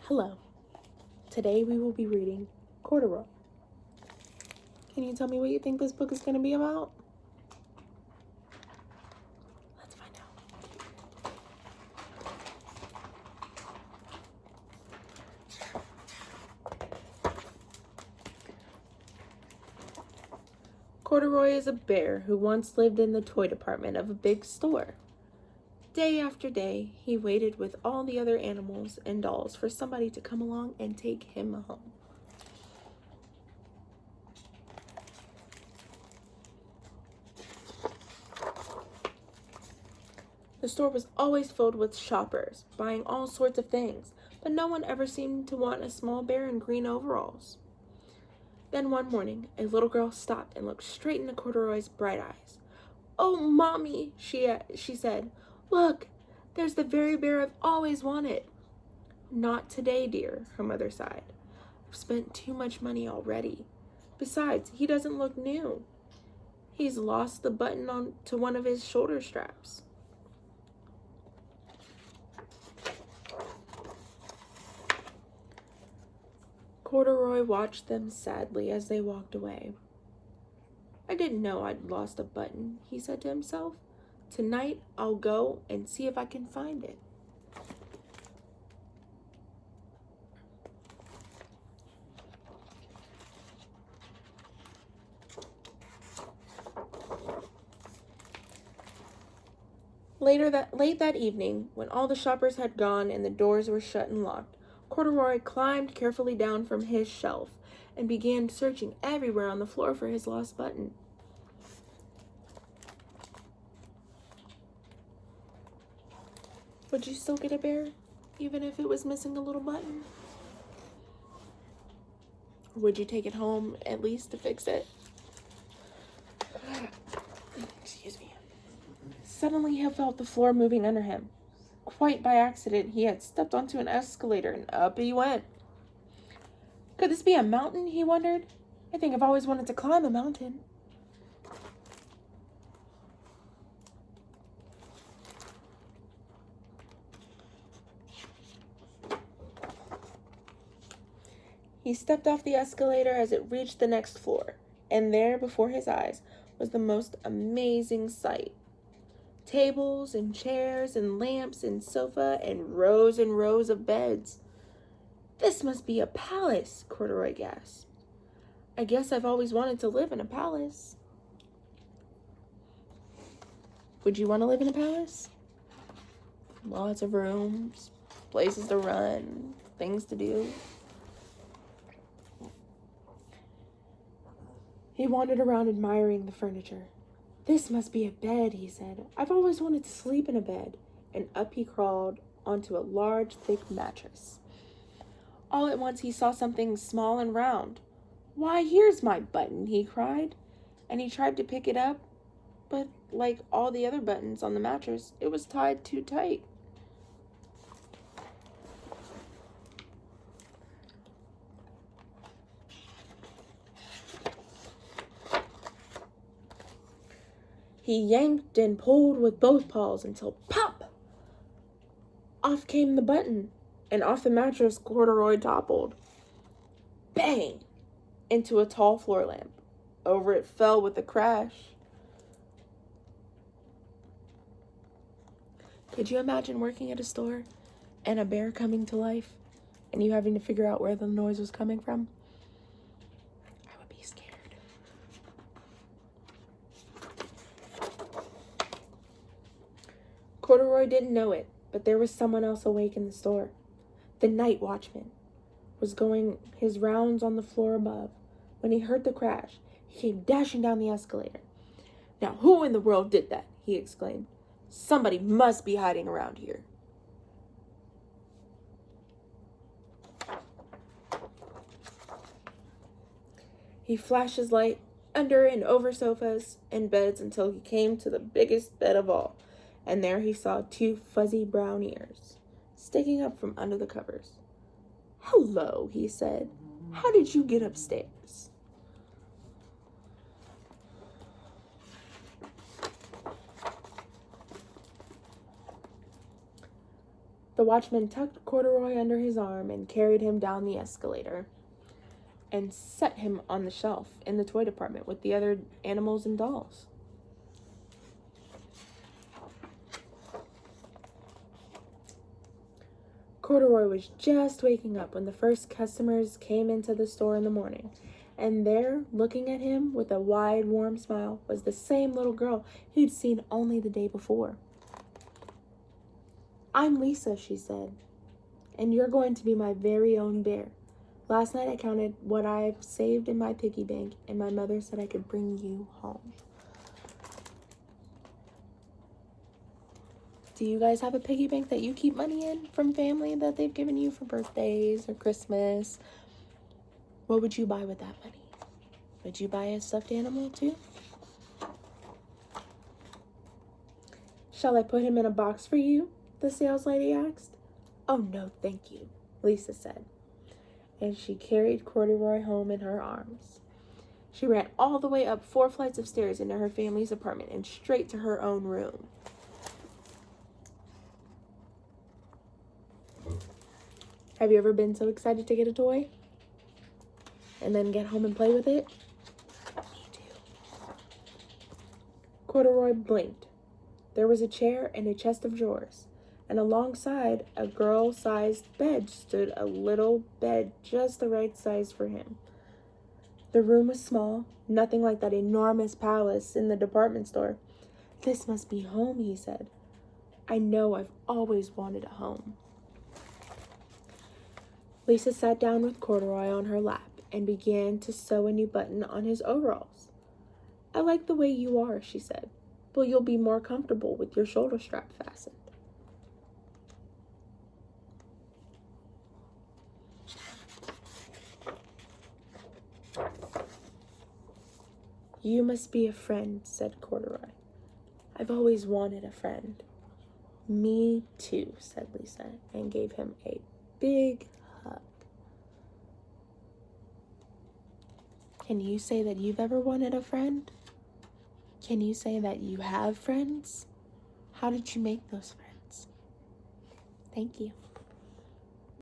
Hello. Today we will be reading Corduroy. Can you tell me what you think this book is going to be about? Let's find out. Corduroy is a bear who once lived in the toy department of a big store. Day after day, he waited with all the other animals and dolls for somebody to come along and take him home. The store was always filled with shoppers, buying all sorts of things, but no one ever seemed to want a small bear in green overalls. Then one morning, a little girl stopped and looked straight into Corduroy's bright eyes. "Oh, Mommy," she said, "look, there's the very bear I've always wanted." "Not today, dear," her mother sighed. "I've spent too much money already. Besides, he doesn't look new. He's lost the button on to one of his shoulder straps." Corduroy watched them sadly as they walked away. "I didn't know I'd lost a button," he said to himself. "Tonight I'll go and see if I can find it." Late that evening, when all the shoppers had gone and the doors were shut and locked, Corduroy climbed carefully down from his shelf and began searching everywhere on the floor for his lost button. Would you still get a bear, even if it was missing a little button? Or would you take it home at least to fix it? Excuse me. Suddenly he felt the floor moving under him. Quite by accident, he had stepped onto an escalator and up he went. Could this be a mountain, he wondered? I think I've always wanted to climb a mountain. He stepped off the escalator as it reached the next floor, and there before his eyes was the most amazing sight. Tables and chairs and lamps and sofa and rows of beds. "This must be a palace," Corduroy gasped. "I guess I've always wanted to live in a palace." Would you want to live in a palace? Lots of rooms, places to run, things to do. He wandered around admiring the furniture. "This must be a bed," he said. "I've always wanted to sleep in a bed." And up he crawled onto a large, thick mattress. All at once he saw something small and round. "Why, here's my button," he cried. And he tried to pick it up, but like all the other buttons on the mattress, it was tied too tight. He yanked and pulled with both paws until pop! Off came the button, and off the mattress Corduroy toppled. Bang! Into a tall floor lamp. Over it fell with a crash. Could you imagine working at a store and a bear coming to life and you having to figure out where the noise was coming from? I would be scared. Corduroy didn't know it, but there was someone else awake in the store. The night watchman was going his rounds on the floor above. When he heard the crash, he came dashing down the escalator. "Now, who in the world did that?" he exclaimed. "Somebody must be hiding around here." He flashed his light under and over sofas and beds until he came to the biggest bed of all, and there he saw 2 fuzzy brown ears sticking up from under the covers. "Hello," he said. "How did you get upstairs?" The watchman tucked Corduroy under his arm and carried him down the escalator and set him on the shelf in the toy department with the other animals and dolls. Corduroy was just waking up when the first customers came into the store in the morning, and there, looking at him with a wide, warm smile, was the same little girl he'd seen only the day before. "I'm Lisa," she said, "and you're going to be my very own bear. Last night I counted what I've saved in my piggy bank, and my mother said I could bring you home." Do you guys have a piggy bank that you keep money in from family that they've given you for birthdays or Christmas? What would you buy with that money? Would you buy a stuffed animal too? "Shall I put him in a box for you?" the sales lady asked. "Oh, no, thank you," Lisa said, and she carried Corduroy home in her arms. She ran all the way up 4 flights of stairs into her family's apartment and straight to her own room. Have you ever been so excited to get a toy and then get home and play with it? Me too. Corduroy blinked. There was a chair and a chest of drawers, and alongside a girl-sized bed stood a little bed just the right size for him. The room was small, nothing like that enormous palace in the department store. "This must be home," he said. "I know I've always wanted a home." Lisa sat down with Corduroy on her lap and began to sew a new button on his overalls. "I like the way you are," she said, "but you'll be more comfortable with your shoulder strap fastened." "You must be a friend," said Corduroy. "I've always wanted a friend." "Me too," said Lisa, and gave him a big hug. Can you say that you've ever wanted a friend? Can you say that you have friends? How did you make those friends? Thank you.